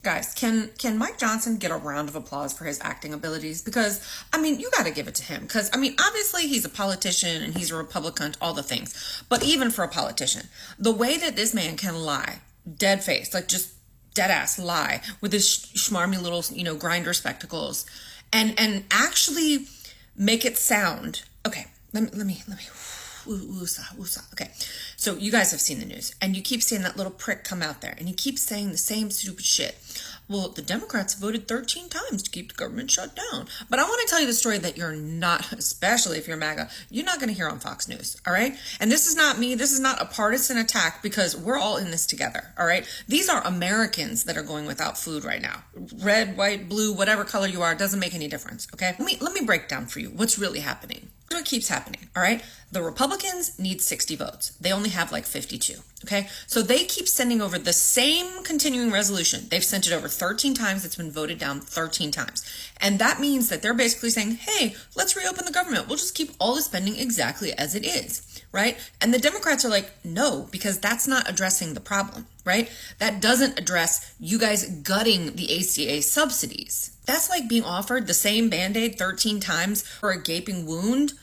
Guys, can Mike Johnson get a round of applause for his acting abilities? Because, I mean, you got to give it to him. Because, I mean, obviously he's a politician and he's a Republican, all the things. But even for a politician, the way that this man can lie, dead face, like just dead ass lie with his schmarmy little, grinder spectacles and actually make it sound, okay, let me, okay. So you guys have seen the news and you keep seeing that little prick come out there and he keeps saying the same stupid shit. Well, the Democrats voted 13 times to keep the government shut down. But I want to tell you the story that you're not, especially if you're MAGA, you're not going to hear on Fox News, all right? And this is not me. This is not a partisan attack because we're all in this together, all right? These are Americans that are going without food right now. Red, white, blue, whatever color you are, it doesn't make any difference, okay? Let me break down for you what's really happening. Here's what keeps happening, all right? The Republicans need 60 votes. They only have like 52, okay? So they keep sending over the same continuing resolution. They've sent it over 13 times. It's been voted down 13 times. And that means that they're basically saying, hey, let's reopen the government. We'll just keep all the spending exactly as it is, right? And the Democrats are like, no, because that's not addressing the problem, right? That doesn't address you guys gutting the ACA subsidies. That's like being offered the same Band-Aid 13 times for a gaping wound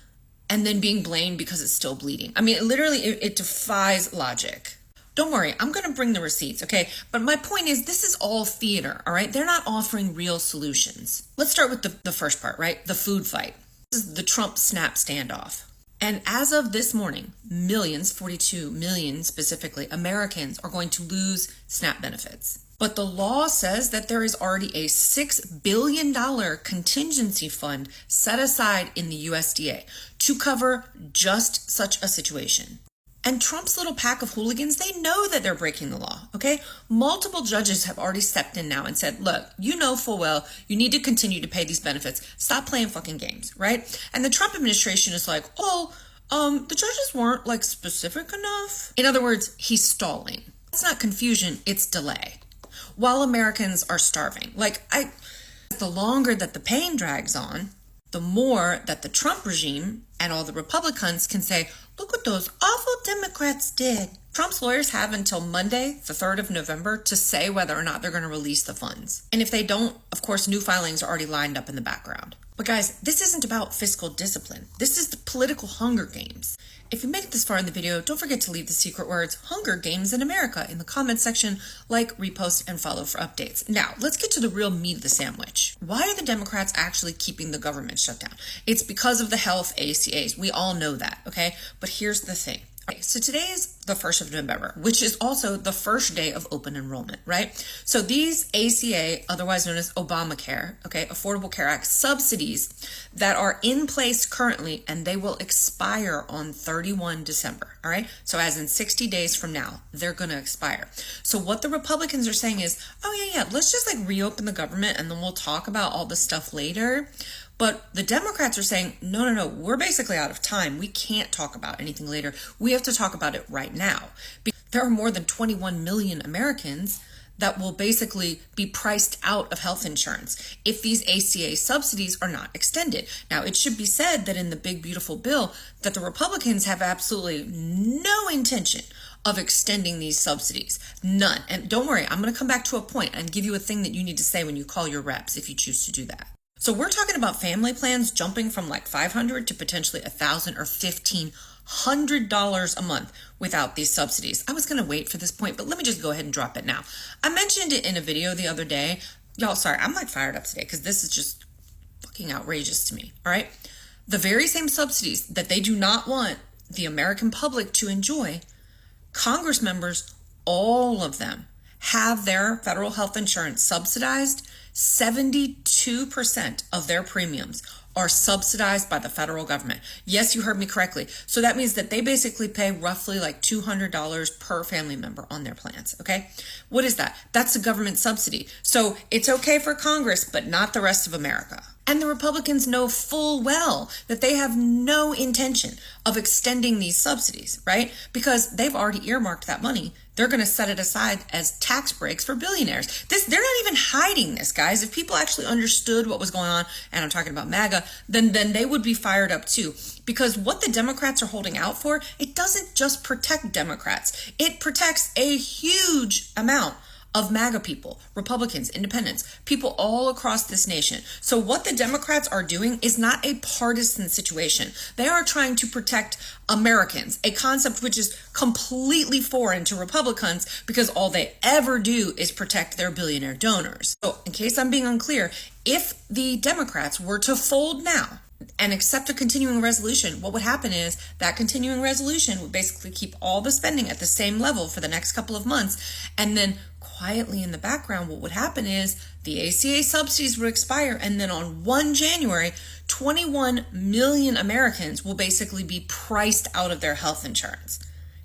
and then being blamed because it's still bleeding. I mean, literally, it defies logic. Don't worry, I'm going to bring the receipts, okay? But my point is, this is all theater, all right? They're not offering real solutions. Let's start with the first part, right? The food fight. This is the Trump snap standoff. And as of this morning, millions, 42 million specifically, Americans are going to lose SNAP benefits. But the law says that there is already a $6 billion contingency fund set aside in the USDA to cover just such a situation. And Trump's little pack of hooligans, they know that they're breaking the law, okay? Multiple judges have already stepped in now and said, look, you know full well you need to continue to pay these benefits. Stop playing fucking games, right? And the Trump administration is like, the judges weren't like specific enough. In other words, he's stalling. It's not confusion, it's delay. While Americans are starving. The longer that the pain drags on, the more that the Trump regime and all the Republicans can say, look what those awful Democrats did. Trump's lawyers have until Monday, the 3rd of November, to say whether or not they're going to release the funds. And if they don't, of course, new filings are already lined up in the background. But guys, this isn't about fiscal discipline. This is the political Hunger Games. If you made it this far in the video, don't forget to leave the secret words Hunger Games in America in the comments section, like, repost, and follow for updates. Now, let's get to the real meat of the sandwich. Why are the Democrats actually keeping the government shut down? It's because of the health ACAs. We all know that, okay? But here's the thing. Okay, so today is the 1st of November, which is also the first day of open enrollment, right? So these ACA, otherwise known as Obamacare, okay, Affordable Care Act subsidies that are in place currently, and they will expire on 31 December, all right? So as in 60 days from now, they're going to expire. So what the Republicans are saying is, oh yeah, let's just like reopen the government and then we'll talk about all this stuff later. But the Democrats are saying, no, we're basically out of time. We can't talk about anything later. We have to talk about it right now. There are more than 21 million Americans that will basically be priced out of health insurance if these ACA subsidies are not extended. Now, it should be said that in the big, beautiful bill that the Republicans have absolutely no intention of extending these subsidies. None. And don't worry, I'm going to come back to a point and give you a thing that you need to say when you call your reps if you choose to do that. So we're talking about family plans jumping from like $500 to potentially $1,000 or $1,500 a month without these subsidies. I was going to wait for this point, but let me just go ahead and drop it now. I mentioned it in a video the other day. Y'all, sorry, I'm like fired up today because this is just fucking outrageous to me, all right? The very same subsidies that they do not want the American public to enjoy, Congress members, all of them, have their federal health insurance subsidized. 72% of their premiums are subsidized by the federal government. Yes, you heard me correctly. So that means that they basically pay roughly like $200 per family member on their plans, okay? What is that? That's a government subsidy. So it's okay for Congress, but not the rest of America. And the Republicans know full well that they have no intention of extending these subsidies, right? Because they've already earmarked that money. They're going to set it aside as tax breaks for billionaires. They're not even hiding this, guys. If people actually understood what was going on, and I'm talking about MAGA, then they would be fired up too. Because what the Democrats are holding out for, it doesn't just protect Democrats. It protects a huge amount of MAGA people, Republicans, independents, people all across this nation. So what the Democrats are doing is not a partisan situation. They are trying to protect Americans, a concept which is completely foreign to Republicans because all they ever do is protect their billionaire donors. So in case I'm being unclear, if the Democrats were to fold now and accept a continuing resolution, what would happen is that continuing resolution would basically keep all the spending at the same level for the next couple of months. And then quietly in the background, what would happen is the ACA subsidies would expire. And then on 1 January, 21 million Americans will basically be priced out of their health insurance.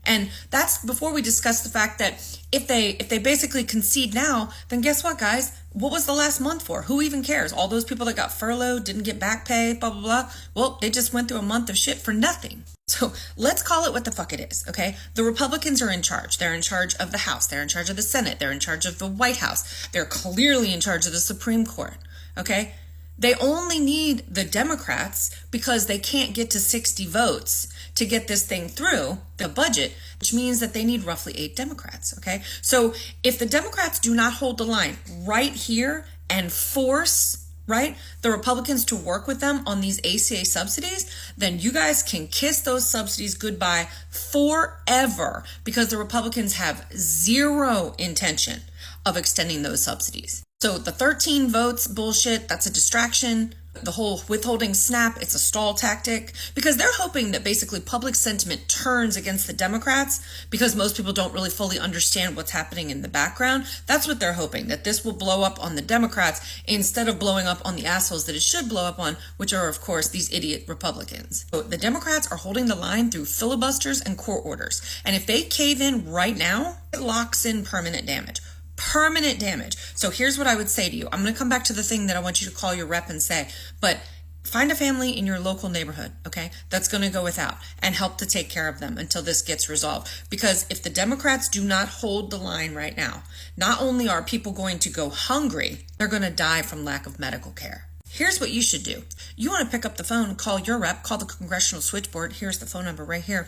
And that's before we discuss the fact that if they basically concede now, then guess what, guys? What was the last month for? Who even cares? All those people that got furloughed, didn't get back pay, blah, blah, blah. Well, they just went through a month of shit for nothing. So let's call it what the fuck it is, okay? The Republicans are in charge. They're in charge of the House. They're in charge of the Senate. They're in charge of the White House. They're clearly in charge of the Supreme Court, okay? They only need the Democrats because they can't get to 60 votes to get this thing through, the budget, which means that they need roughly 8 Democrats, okay? So if the Democrats do not hold the line right here and force, right, the Republicans to work with them on these ACA subsidies, then you guys can kiss those subsidies goodbye forever because the Republicans have zero intention of extending those subsidies. So the 13 votes bullshit, that's a distraction. The whole withholding snap, it's a stall tactic because they're hoping that basically public sentiment turns against the Democrats because most people don't really fully understand what's happening in the background. That's what they're hoping, that this will blow up on the Democrats instead of blowing up on the assholes that it should blow up on, which are, of course, these idiot Republicans. So the Democrats are holding the line through filibusters and court orders. And if they cave in right now, it locks in permanent damage. Permanent damage. So here's what I would say to you. I'm going to come back to the thing that I want you to call your rep and say, but find a family in your local neighborhood, okay, that's going to go without and help to take care of them until this gets resolved. Because if the Democrats do not hold the line right now, not only are people going to go hungry, they're going to die from lack of medical care. Here's what you should do. You want to pick up the phone, call your rep, call the congressional switchboard. Here's the phone number right here.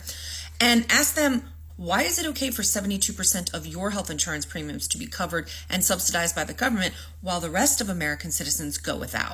And ask them, why is it okay for 72% of your health insurance premiums to be covered and subsidized by the government while the rest of American citizens go without?